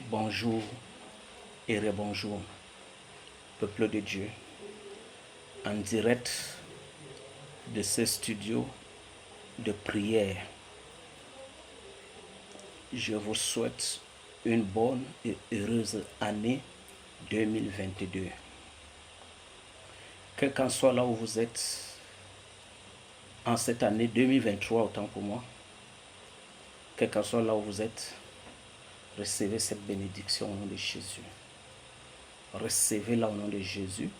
Bonjour et rebonjour, peuple de Dieu, en direct de ce studio de prière. Je vous souhaite une bonne et heureuse année 2022. Quel qu'en soit là où vous êtes, en cette année 2023, autant pour moi, quel qu'en soit là où vous êtes, recevez cette bénédiction au nom de Jésus. Recevez-la au nom de Jésus.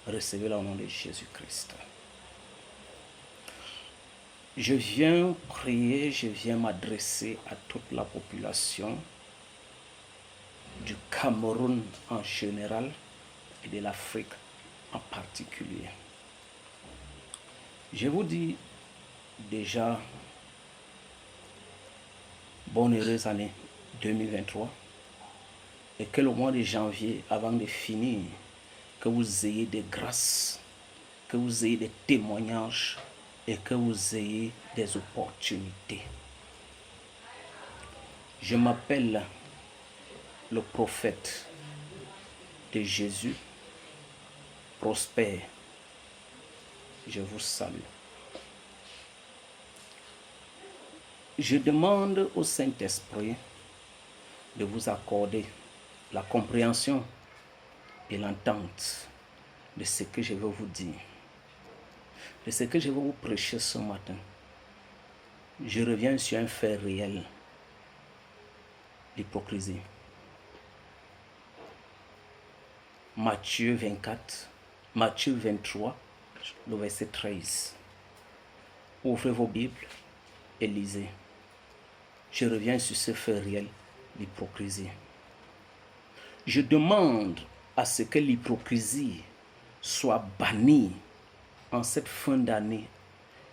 Recevez-la au nom de Jésus-Christ. Je viens prier, je viens m'adresser à toute la population du Cameroun en général et de l'Afrique en particulier. Je vous dis déjà bonne heureuse année 2023 et que le mois de janvier, avant de finir, que vous ayez des grâces, que vous ayez des témoignages et que vous ayez des opportunités. Je m'appelle le prophète de Jésus, Prosper. Je vous salue. Je demande au Saint-Esprit de vous accorder la compréhension et l'entente de ce que je veux vous dire, de ce que je veux vous prêcher ce matin. Je reviens sur un fait réel, l'hypocrisie. Matthieu 24, Matthieu 23, le verset 13. Ouvrez vos Bibles et lisez. Je reviens sur ce fait réel, l'hypocrisie. Je demande à ce que l'hypocrisie soit bannie en cette fin d'année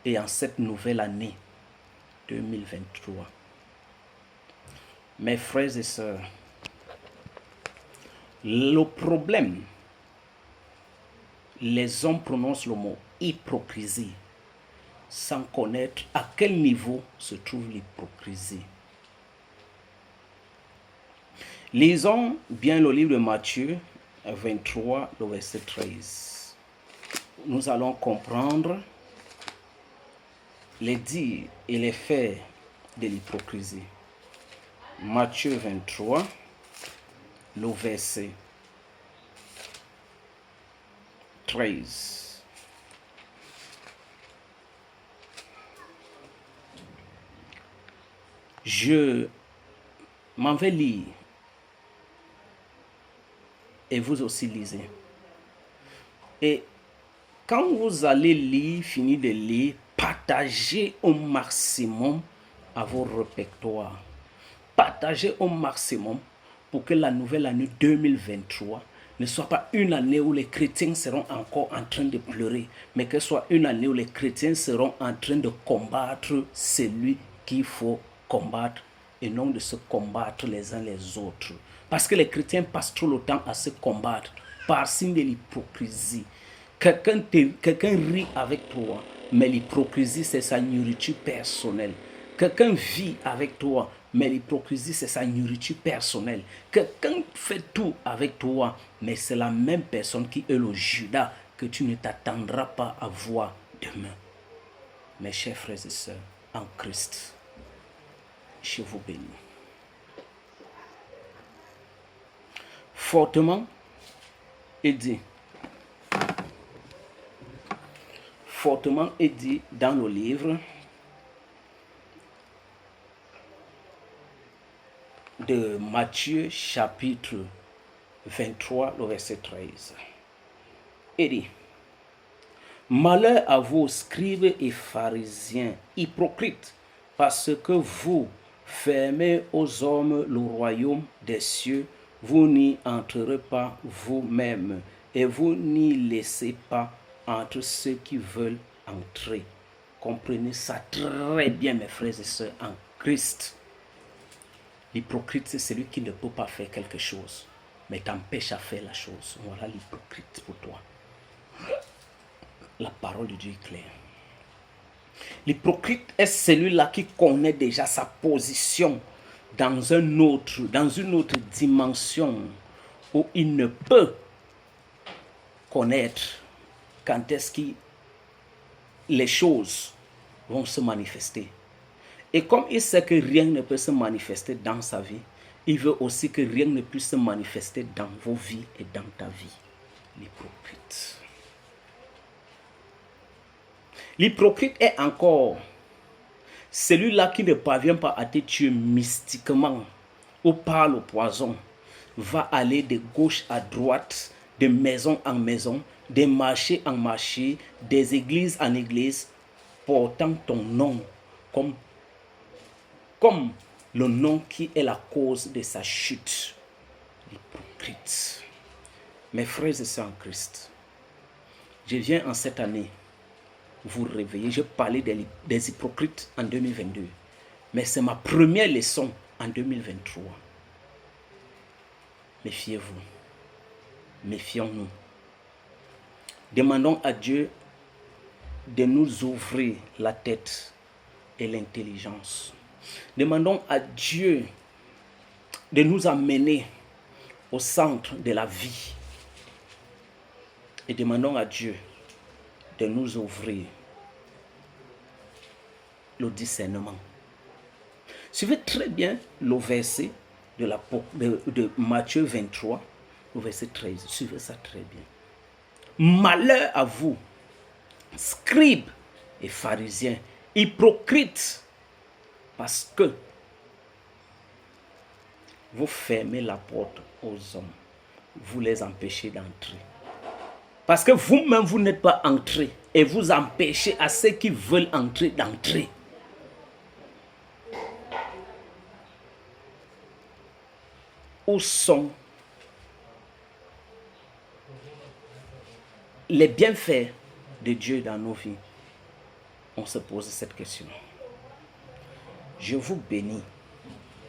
et en cette nouvelle année 2023. Mes frères et sœurs, le problème, les hommes prononcent le mot hypocrisie sans connaître à quel niveau se trouve l'hypocrisie. Lisons bien le livre de Matthieu 23, le verset 13. Nous allons comprendre les dires et les faits de l'hypocrisie. Matthieu 23, le verset 13. Je m'en vais lire et vous aussi lisez. Et quand vous allez lire, finir de lire, partagez au maximum à vos répertoires. Partagez au maximum pour que la nouvelle année 2023 ne soit pas une année où les chrétiens seront encore en train de pleurer, mais que ce soit une année où les chrétiens seront en train de combattre celui qu'il faut combattre et non de se combattre les uns les autres. Parce que les chrétiens passent trop le temps à se combattre par signe de l'hypocrisie. Quelqu'un rit avec toi, mais l'hypocrisie, c'est sa nourriture personnelle. Quelqu'un vit avec toi, mais l'hypocrisie, c'est sa nourriture personnelle. Quelqu'un fait tout avec toi, mais c'est la même personne qui est le Judas que tu ne t'attendras pas à voir demain. Mes chers frères et sœurs, en Christ, je vous bénis. Fortement est dit dans le livre de Matthieu chapitre 23, le verset 13. Il dit: malheur à vous, scribes et pharisiens, hypocrites, parce que vous fermez aux hommes le royaume des cieux, vous n'y entrerez pas vous-même, et vous n'y laissez pas entre ceux qui veulent entrer. Comprenez ça très bien, mes frères et sœurs, en Christ. L'hypocrite, c'est celui qui ne peut pas faire quelque chose, mais t'empêche à faire la chose. Voilà l'hypocrite pour toi. La parole de Dieu est claire. L'hypocrite est celui-là qui connaît déjà sa position dans une autre dimension où il ne peut connaître quand est-ce que les choses vont se manifester. Et comme il sait que rien ne peut se manifester dans sa vie, il veut aussi que rien ne puisse se manifester dans vos vies et dans ta vie. L'hypocrite. L'hypocrite est encore celui-là qui ne parvient pas à te tuer mystiquement ou par le poison, va aller de gauche à droite, de maison en maison, de marché en marché, des églises en église, portant ton nom comme le nom qui est la cause de sa chute. L'hypocrite. Mes frères et sœurs en Christ, je viens en cette année vous réveiller. Je parlais des hypocrites en 2022, mais c'est ma première leçon en 2023. Méfiez-vous, méfions-nous. Demandons à Dieu de nous ouvrir la tête et l'intelligence. Demandons à Dieu de nous amener au centre de la vie. Et demandons à Dieu de nous ouvrir le discernement. Suivez très bien le verset de Matthieu 23, le verset 13. Suivez ça très bien. Malheur à vous, scribes et pharisiens, hypocrites, parce que vous fermez la porte aux hommes, vous les empêchez d'entrer. Parce que vous-même, vous n'êtes pas entrés et vous empêchez à ceux qui veulent entrer d'entrer. Où sont les bienfaits de Dieu dans nos vies? On se pose cette question. Je vous bénis,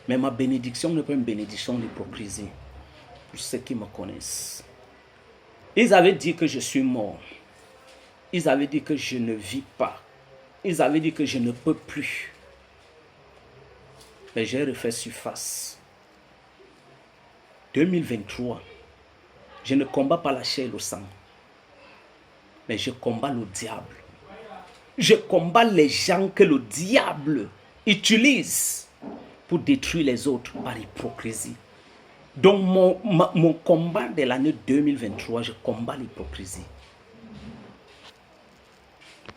mais ma bénédiction n'est pas une bénédiction d'hypocrisie. Pour ceux qui me connaissent, ils avaient dit que je suis mort. Ils avaient dit que je ne vis pas. Ils avaient dit que je ne peux plus. Mais j'ai refait surface. 2023, je ne combats pas la chair et le sang, mais je combats le diable. Je combats les gens que le diable utilise pour détruire les autres par hypocrisie. Donc mon combat de l'année 2023, je combats l'hypocrisie.